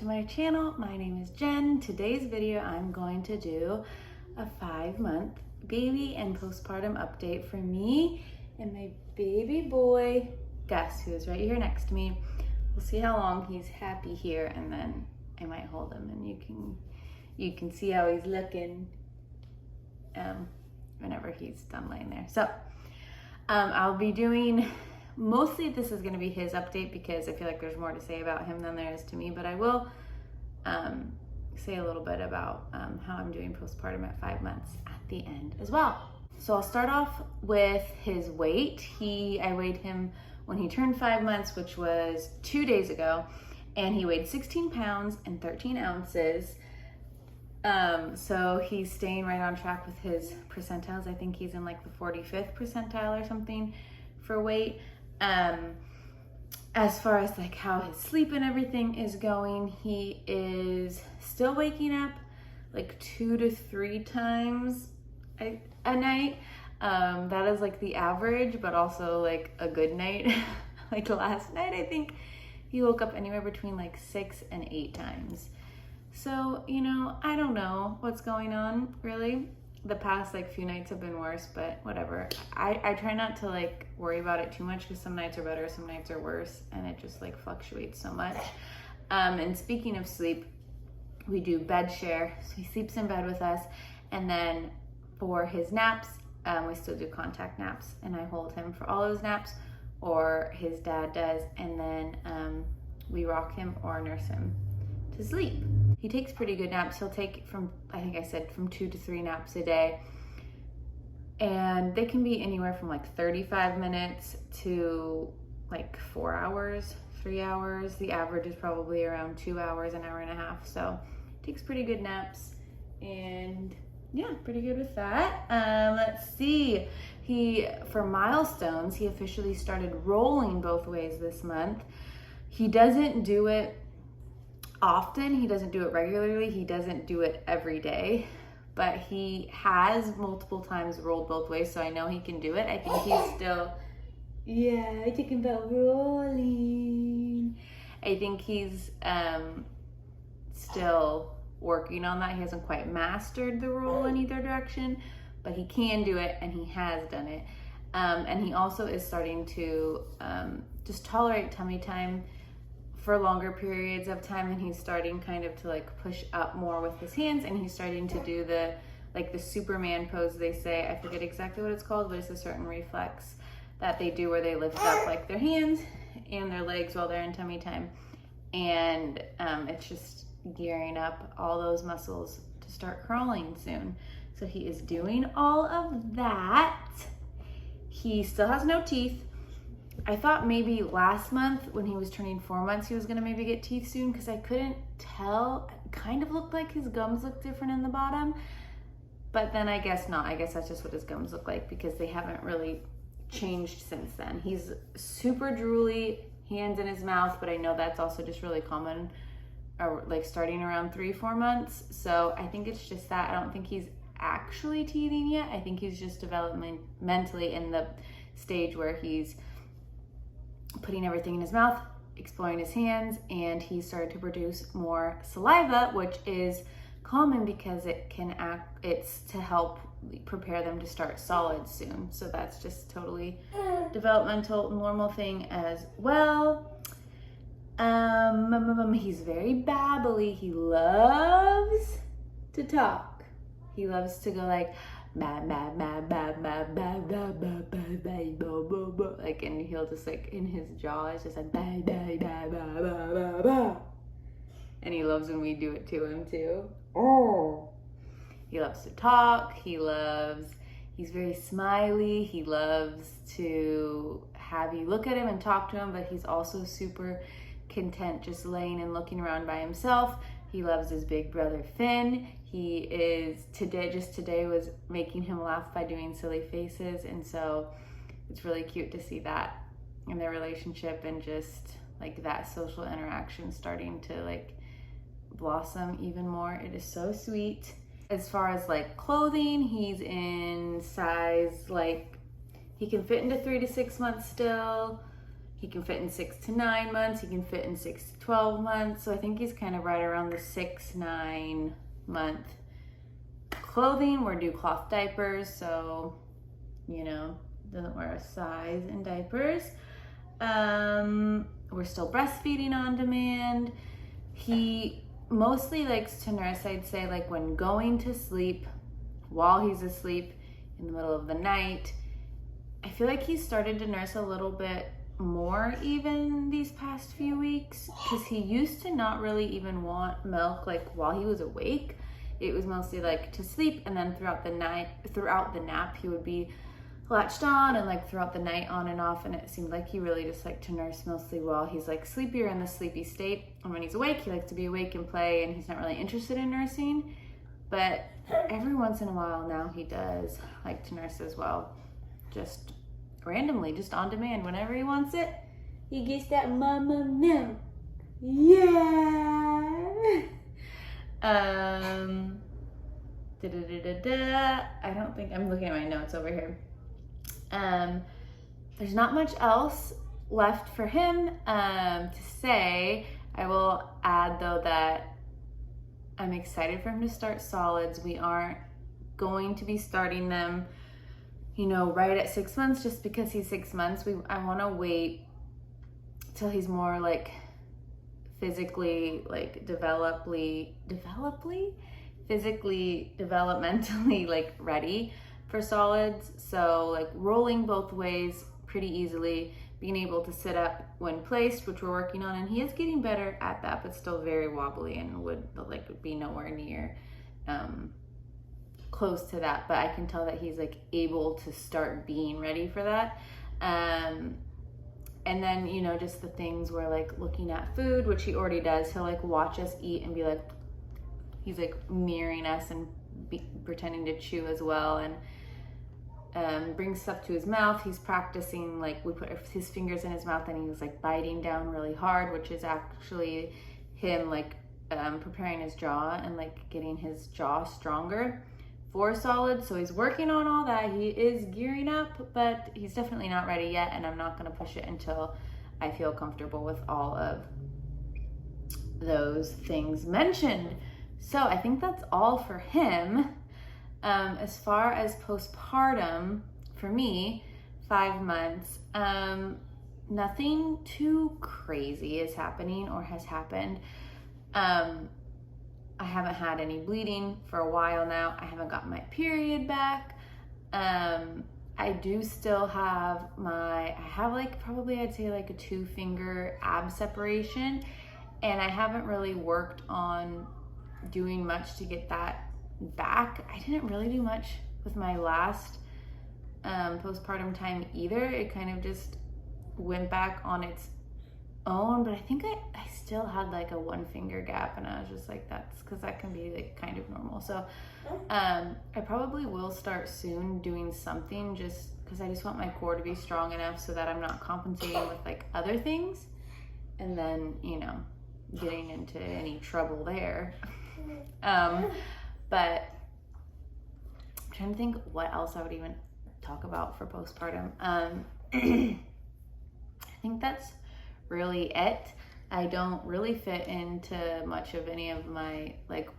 to my channel. My name is Jen. Today's video I'm going to do a 5-month baby and postpartum update for me and my baby boy Gus, who is right here next to me. We'll see how long he's happy here, and then I might hold him and you can see how he's looking whenever he's done laying there. So I'll be doing, mostly this is going to be his update because I feel like there's more to say about him than there is to me, but I will say a little bit about how I'm doing postpartum at 5 months at the end as well. So I'll start off with his weight. I weighed him when he turned 5 months, which was 2 days ago, and he weighed 16 pounds and 13 ounces. So he's staying right on track with his percentiles. I think he's in like the 45th percentile or something for weight. As far as like how his sleep and everything is going, he is still waking up like 2 to 3 times a night. That is like the average, but also like a good night. Like last night, I think he woke up anywhere between like 6 and 8 times. So, you know, I don't know what's going on really. The past like few nights have been worse, but whatever. I try not to like worry about it too much because some nights are better, some nights are worse, and it just like fluctuates so much. And speaking of sleep, we do bed share. So he sleeps in bed with us, and then for his naps, we still do contact naps, and I hold him for all those naps, or his dad does, and then we rock him or nurse him to sleep. He takes pretty good naps. He'll take I think I said from 2 to 3 naps a day. And they can be anywhere from like 35 minutes to like 4 hours, 3 hours. The average is probably around 2 hours, an hour and a half. So takes pretty good naps, and yeah, pretty good with that. Let's see. For milestones, he officially started rolling both ways this month. He doesn't do it often, he doesn't do it regularly, he doesn't do it every day, but he has multiple times rolled both ways, so I know he can do it. I think he's still, yeah, talking about rolling. I think he's still working on that. He hasn't quite mastered the roll in either direction, but he can do it and he has done it. And he also is starting to just tolerate tummy time for longer periods of time, and he's starting kind of to like push up more with his hands, and he's starting to do the Superman pose, they say. I forget exactly what it's called, but it's a certain reflex that they do where they lift up like their hands and their legs while they're in tummy time, and it's just gearing up all those muscles to start crawling soon. So he is doing all of that. He still has no teeth. I thought maybe last month when he was turning 4 months, he was gonna maybe get teeth soon, because I couldn't tell. It kind of looked like his gums looked different in the bottom, but then I guess not. I guess that's just what his gums look like, because they haven't really changed since then. He's super drooly, hands in his mouth, but I know that's also just really common, or like starting around 3-4 months. So I think it's just that. I don't think he's actually teething yet. I think he's just developmentally in the stage where he's putting everything in his mouth, exploring his hands, and he started to produce more saliva, which is common because it's to help prepare them to start solids soon. So that's just totally developmental, normal thing as well. He's very babbly. He loves to talk. He loves to go like ba ba ba ba ba ba ba ba ba ba ba, like, and he'll just like in his jaw it's just like ba ba ba ba ba ba ba, and he loves when we do it to him too. Oh, he loves to talk. He's very smiley. He loves to have you look at him and talk to him, but he's also super content just laying and looking around by himself. He loves his big brother Finn. He is today was making him laugh by doing silly faces, and so it's really cute to see that in their relationship, and just like that social interaction starting to like blossom even more. It is so sweet. As far as like clothing, he's in size, like he can fit into 3 to 6 months still. He can fit in 6 to 9 months. He can fit in 6 to 12 months. So I think he's kind of right around the 6-9 month clothing. We're do cloth diapers, so, you know, doesn't wear a size in diapers. We're still breastfeeding on demand. He mostly likes to nurse, I'd say, like when going to sleep, while he's asleep, in the middle of the night. I feel like he started to nurse a little bit more even these past few weeks, because he used to not really even want milk like while he was awake. It was mostly like to sleep, and then throughout the nap he would be latched on, and like throughout the night on and off, and it seemed like he really just liked to nurse mostly while he's like sleepy or in the sleepy state, and when he's awake he likes to be awake and play, and he's not really interested in nursing. But every once in a while now he does like to nurse as well, just randomly, just on demand. Whenever he wants it, he gets that mama milk. Yeah. I don't think, I'm looking at my notes over here. There's not much else left for him to say. I will add though that I'm excited for him to start solids. We aren't going to be starting them, you know, right at 6 months, just because he's 6 months. I want to wait till he's more like physically, like developmentally like ready for solids. So like rolling both ways pretty easily, being able to sit up when placed, which we're working on, and he is getting better at that, but still very wobbly and would be nowhere near close to that. But I can tell that he's like able to start being ready for that. And then, you know, just the things where like looking at food, which he already does, he'll like watch us eat and be like, he's like mirroring us and pretending to chew as well, and bring stuff to his mouth. He's practicing, like we put his fingers in his mouth and he's like biting down really hard, which is actually him like preparing his jaw and like getting his jaw stronger for solids. So he's working on all that. He is gearing up, but he's definitely not ready yet, and I'm not going to push it until I feel comfortable with all of those things mentioned. So I think that's all for him. As far as postpartum, for me, 5 months, nothing too crazy is happening or has happened. I haven't had any bleeding for a while now. I haven't gotten my period back. I do still have I have like probably I'd say like a 2-finger ab separation, and I haven't really worked on doing much to get that back. I didn't really do much with my last postpartum time either. It kind of just went back on its own, but I think I still had like a 1-finger gap, and I was just like, that's because that can be like kind of normal. So I probably will start soon doing something, just because I just want my core to be strong enough so that I'm not compensating with like other things and then, you know, getting into any trouble there. But I'm trying to think what else I would even talk about for postpartum. I think that's really it. I don't really fit into much of any of my like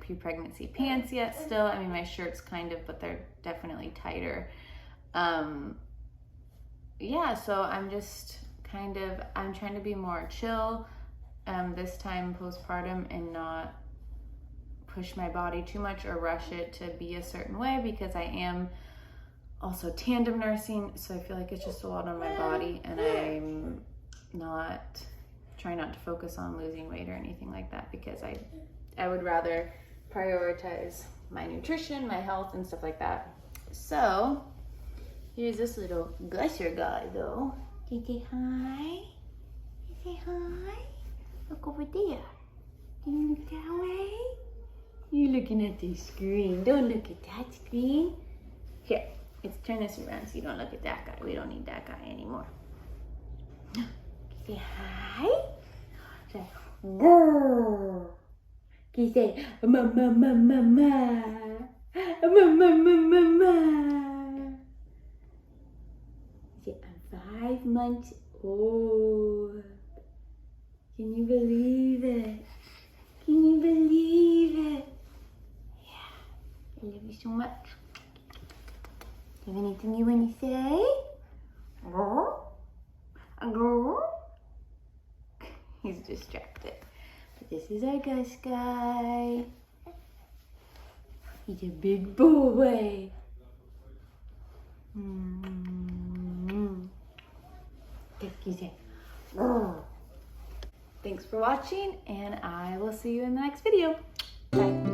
pre-pregnancy pants yet still. I mean, my shirts kind of, but they're definitely tighter. Yeah, so I'm just I'm trying to be more chill this time postpartum, and not push my body too much or rush it to be a certain way, because I am also tandem nursing, so I feel like it's just a lot on my body, and I'm trying not to focus on losing weight or anything like that, because I would rather prioritize my nutrition, my health, and stuff like that. So here's this little gusher guy though. Can you say hi? Say hi. Look over there. Can you look that way? You're looking at the screen. Don't look at that screen. Here, let's turn this around so you don't look at that guy. We don't need that guy anymore. Say hi. Say, grrr. Can you say, mama, mama, mama, mama, mama, mama? Say, I'm 5 months old. Can you believe it? Can you believe it? Yeah, I love you so much. Do you have anything you want to say? A girl? He's distracted. But this is our Gus guy. He's a big boy. Thanks for watching, and I will see you in the next video. Bye.